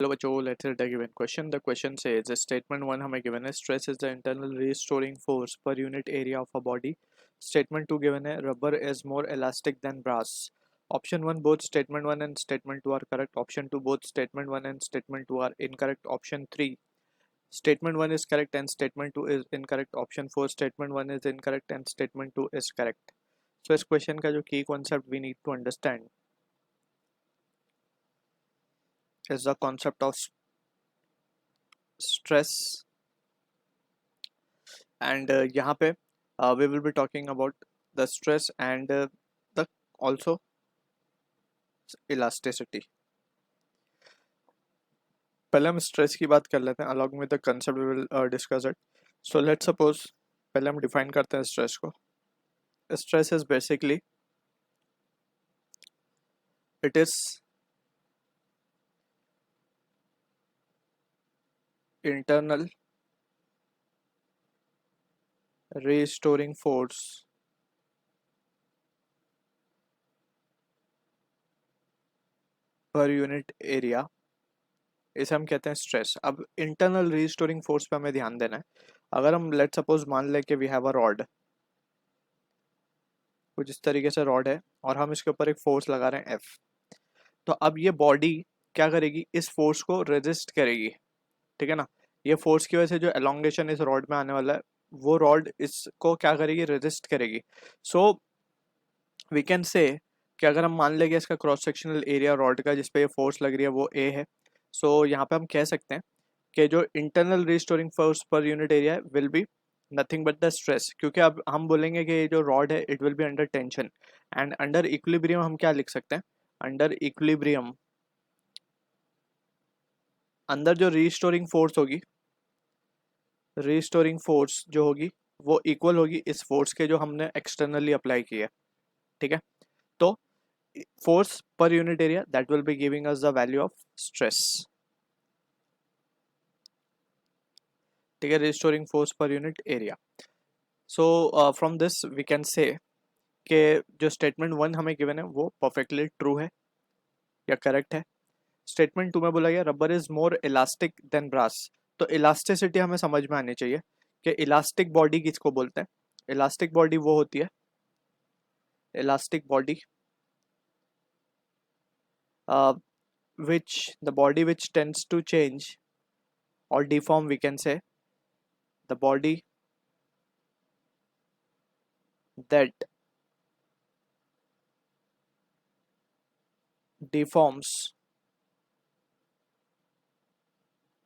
Hello बच्चों, let's read the given question. The question says statement 1 हमें given है stress is the internal restoring force per unit area of a body. Statement 2 given है rubber is more elastic than brass. Option 1 both statement 1 and statement 2 are correct. Option 2 both statement 1 and statement 2 are incorrect. Option 3 statement 1 is correct and statement 2 is incorrect. Option 4 statement 1 is incorrect and statement 2 is correct. So इस question का जो key concept we need to understand is the concept of stress. And यहाँ पे we will be talking about the stress and the also elasticity. पहले हम stress की बात कर लेते हैं along with the concept we will discuss it. So let's suppose पहले हम define करते हैं स्ट्रेस को. Stress is basically it is internal restoring force per unit area. इसे हम कहते हैं स्ट्रेस. अब इंटरनल रीस्टोरिंग फोर्स पे हमें ध्यान देना है. अगर हम लेट सपोज मान लें कि वी हैव अ रॉड, कुछ इस तरीके से रॉड है और हम इसके ऊपर एक फोर्स लगा रहे हैं एफ. तो अब ये बॉडी क्या करेगी, इस फोर्स को रेजिस्ट करेगी. ठीक है ना. ये फोर्स की वजह से जो एलोंगेशन इस रॉड में आने वाला है वो रॉड इसको क्या करेगी, रेजिस्ट करेगी. सो वी कैन से कि अगर हम मान लेंगे इसका क्रॉस सेक्शनल एरिया रॉड का जिसपे ये फोर्स लग रही है वो ए है. सो यहाँ पे हम कह सकते हैं कि जो internal restoring force per unit area है will be nothing but the stress. क्योंकि अब हम बोलेंगे कि ये जो रॉड है it will be under tension and under equilibrium हम क्या लिख सकते हैं, अंडर इक्विलिब्रियम अंदर जो रीस्टोरिंग फोर्स होगी, रीस्टोरिंग फोर्स जो होगी वो इक्वल होगी इस फोर्स के जो हमने एक्सटर्नली अप्लाई किया है. ठीक है. तो force per unit area that will be giving us the value of stress. ठीक है. Restoring force per unit area. So from this we can say कि जो स्टेटमेंट 1 हमें गिवन है वो परफेक्टली ट्रू है या करेक्ट है. स्टेटमेंट 2 में बोला गया rubber is more elastic than brass. तो इलास्टिसिटी हमें समझ में आनी चाहिए कि इलास्टिक बॉडी किसको बोलते हैं. इलास्टिक बॉडी वो होती है, elastic body which the body which tends to change or deform, we can say the body that deforms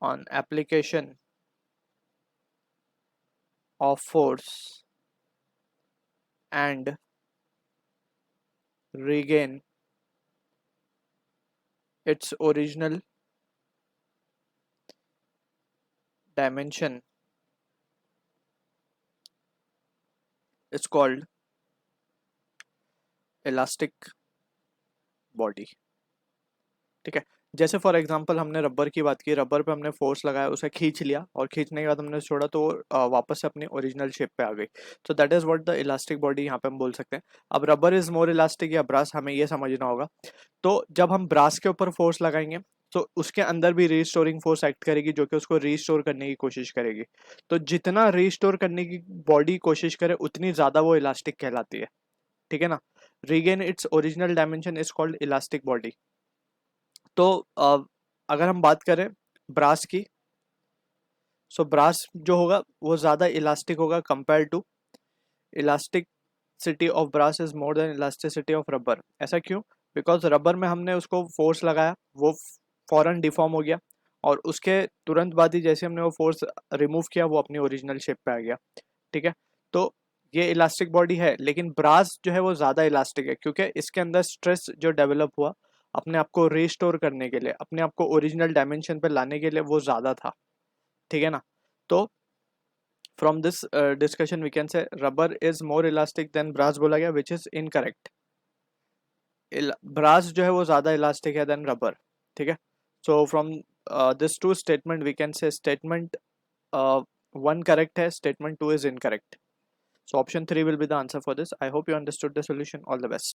on application of force and regain its original dimension is called elastic body. ठीक है. जैसे for example हमने rubber की बात की, rubber पे हमने force लगाया, उसे खींच लिया और खींचने के बाद हमने छोड़ा तो वापस से अपनी ओरिजिनल शेप पे आ गई. तो that is what the elastic body यहाँ पे हम बोल सकते हैं. अब रबर इज मोर इलास्टिक या ब्रास हमें ये समझना होगा. तो जब हम ब्रास के ऊपर फोर्स लगाएंगे तो उसके अंदर भी रीस्टोरिंग फोर्स एक्ट करेगी जो कि उसको रीस्टोर करने की कोशिश करेगी. तो जितना रीस्टोर करने की बॉडी कोशिश करे उतनी ज्यादा वो इलास्टिक कहलाती है. ठीक है ना. Regain its original dimension is called elastic body. तो अगर हम बात करें ब्रास की, सो ब्रास जो होगा वो ज़्यादा इलास्टिक होगा compare to elasticity of brass is more than elasticity of rubber. ऐसा क्यों? बिकॉज रबर में हमने उसको फोर्स लगाया, वो फौरन डिफॉर्म हो गया और उसके तुरंत बाद ही जैसे हमने वो फोर्स रिमूव किया वो अपनी ओरिजिनल शेप पे आ गया. ठीक है. तो ये इलास्टिक बॉडी है, लेकिन ब्रास जो है वो ज़्यादा इलास्टिक है क्योंकि इसके अंदर स्ट्रेस जो डेवलप हुआ अपने आप को रिस्टोर करने के लिए, अपने आप को ओरिजिनल डायमेंशन पे लाने के लिए वो ज़्यादा था. ठीक है ना. तो from this discussion we can say rubber is more elastic than brass बोला गया विच इज इनकरेक्ट. ब्रास जो है वो ज़्यादा इलास्टिक है देन रबर. ठीक है. So from this two statement we can say statement 1 correct है, statement 2 is incorrect. So option 3 will be the answer for this. I hope you understood the solution. All the best.